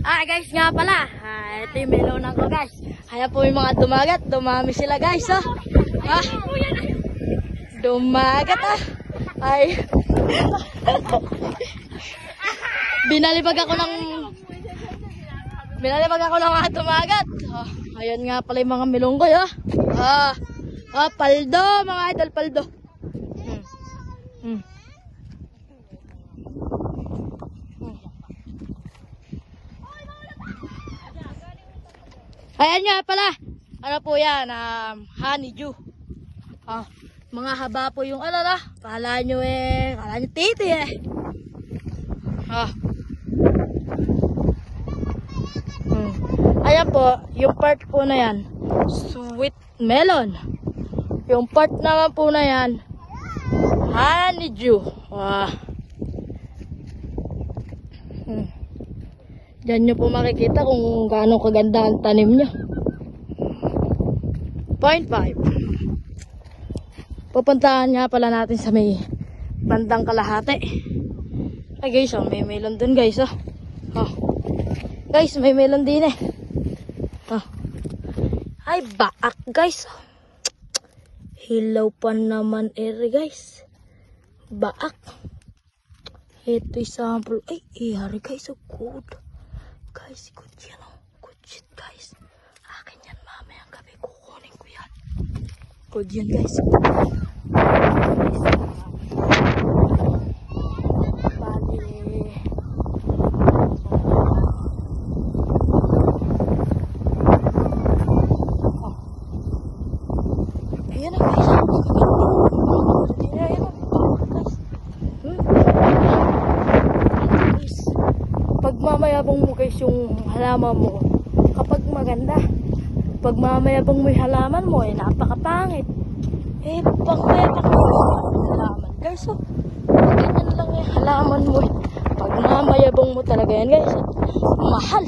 Guys nga pala, ito yung melonan ko guys. Kaya po yung mga dumagat, dumami sila guys. Dumagat ay. Binalibag ako ng mga dumagat. Ayan nga pala yung mga melon ko paldo mga idol, paldo. Ayan nga pala. Ano po yan? Honeydew. Mga haba po yung kala nyo titi Ayan po, yung part po na yan, sweet melon. Yung part naman po na yan, honeydew. Diyan nyo po makikita kung gaano kaganda ang tanim nyo. 0.5. Pupuntahan nga pala natin sa may bandang kalahati. Ay guys, may melon dun guys. Guys, may melon din Ay, baak guys. Hilaw pa naman guys. Baak. Ito yung sample. Ay, hari guys. Good. Guys, good yan good shit guys. Akin yan mamayang gabi. Kukunin ko yan. Good yan guys. Ayan na guys. Pagmamayabang mo guys yung halaman mo kapag maganda. Pagmamayabang mo yung halaman mo napakapangit. Pagmayabang mo yung halaman guys. Ganyan lang yung halaman mo pagmamayabang mo talaga yan guys. Mahal.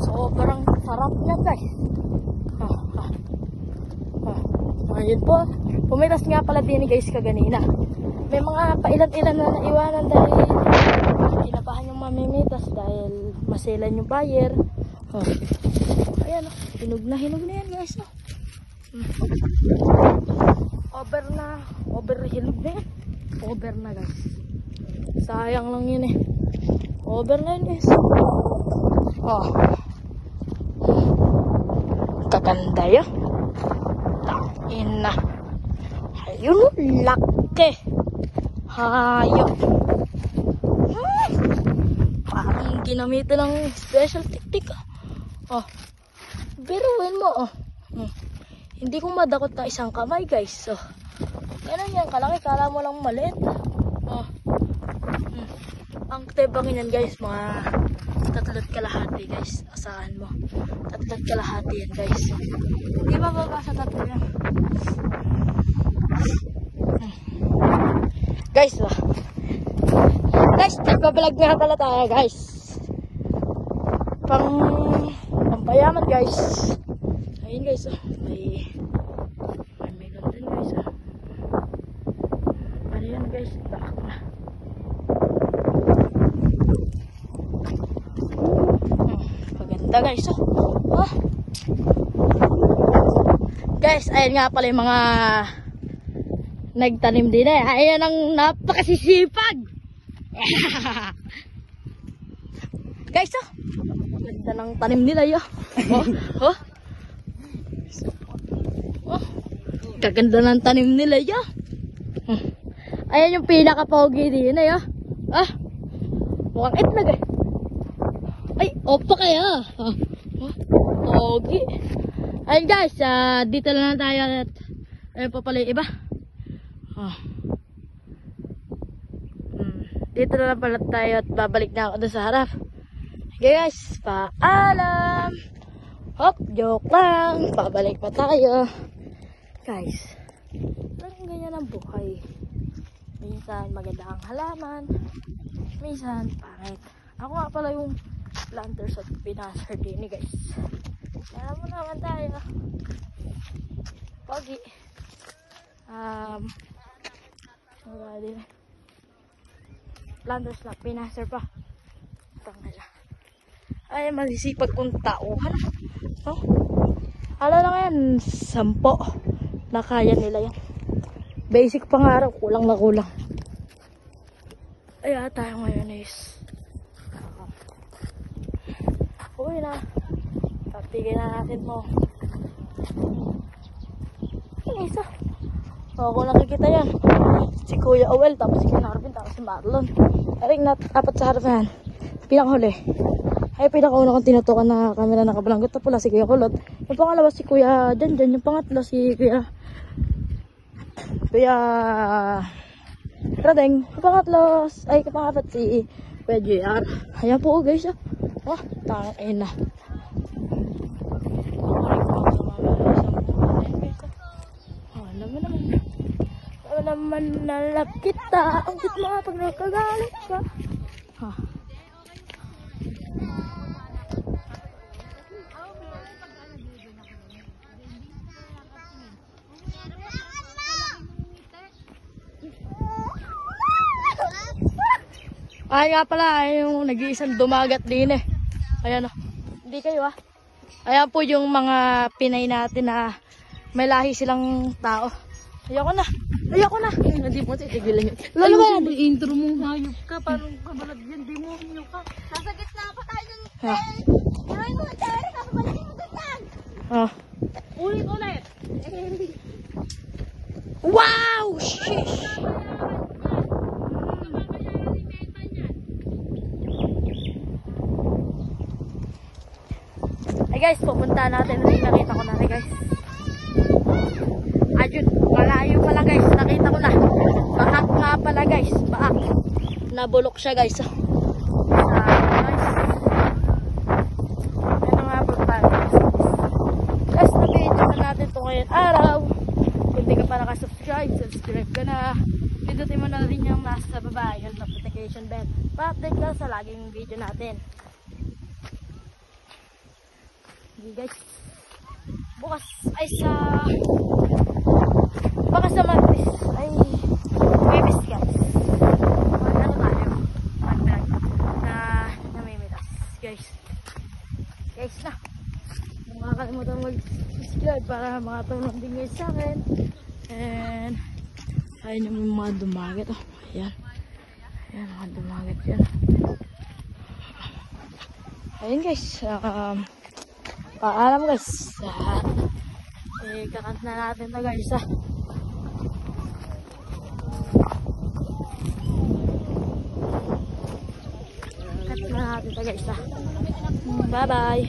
Sobrang sarap niya guys. Ayun po. Pumitas nga pala din guys kaganina. May mga pailan-ilan na naiwanan dahil inabahan yung mamimitas dahil maselan yung buyer. Ayan hinog na yan guys. Hinog na yan. Over na guys. Sayang lang yun Over na yun guys. Kaganda yun. Tain na. Ayun laki. Hayop. Parang ginamitan ng special technique. Biruin mo Hindi ko madakot na isang kamay guys. Ganun yan kalaki. Kala mo lang maliit. Ang tebangin yan guys. Mga 3 kalahati guys. Asahan mo. 3 kalahati yan guys. Hindi mababa sa 3 yan. Guys, nagbablog nga pala tayo guys. Pampayaman guys. Ayun guys, may melon din guys. Ano yan guys, baak na. Maganda guys. Guys, ayun nga pala yung mga nagtanim din Ayan ang napakasisipag. Guys, ganda ng tanim nila Kaganda ng tanim nila Ayan yung pinaka-pogi din mukhang itlog Ay, opa kaya pogi. Ayun guys, dito lang tayo at ayun pa pala yung iba. Dito na lang pala tayo at babalik na ako doon sa harap. Okay guys, paalam. Joke lang. Babalik pa tayo. Guys, parang ganyan ang buhay. Minsan maganda ang halaman. Minsan pangit. Ako nga pala yung planters at pinasar din guys. Kaya mo naman tayo. Pogi. Wala din. Flanders na pinaser pa. Tangala. Ay, masisipag kong tauhan. No? Hala lang yan, 10 na kaya nila yan. Basic pangarap, kulang na kulang. Ay, tayo ngayon is uwi na. Tapigay na natin mo. Yung isa. O, kung nakikita yan, si Kuya Owel, tapos si Kuya Narvin, tapos si Marlon. Aring apat sa harap na yan. Pinakahuli. Ay, pinakauna kong tinutukan na camera na kabalanggot na pula, si Kuya Kulot. Yung pangalawa si Kuya Janjan. Yung pangatlo si Kuya Radeng. Yung pangatlo, ay pangapat si Kuya JR. Ayan po guys. Oh, tangin na. Naman nalap kita. Ang cute mga pag nakagalit ka. Ha. Ay nga pala, yung nag-iisang dumagat din eh. Ayan o. Hindi kayo ah. Ayan po yung mga Pinay natin na may lahi silang tao. Ayoko na. Ayoko na. Hindi mo titigilan yun. Lalo ba yan? Intro mong hayop ka. Parang kabalag yan. Di mo hayop ka. Nasa gitna pa tayo dun. Ha. Uray mo, Terry. Kapabalikin mo ganyan. Oh. Ulit. Wow! Sheesh! Ay guys, pupunta natin. Nakita ko na rin guys. Ayun, malayo pala guys. Nakita ko na. Bahak nga pala guys. Bahak. Nabulok siya guys. Guys. Yan nga po pala guys. Guys, na-video na natin ito ngayon araw. Kung di ka pa nakasubscribe, subscribe ka na. Pindutin mo na rin yung nasa baba, yung notification bell. Pa-update ka sa laging video natin. Okay guys. Bukas ay baka sa Martes ay Webes guys. Ano tayo? Mag-vlog na namimitas guys. Guys na. Huwag makakalimutan mag-subscribe para makatulong din guys sa akin. And ayun yung mga dumagat. Oh, ayan. Ayan mga dumagat yan. Ayun guys. Paalam guys. Kakant na natin na guys. Cut na natin na guys. Bye bye.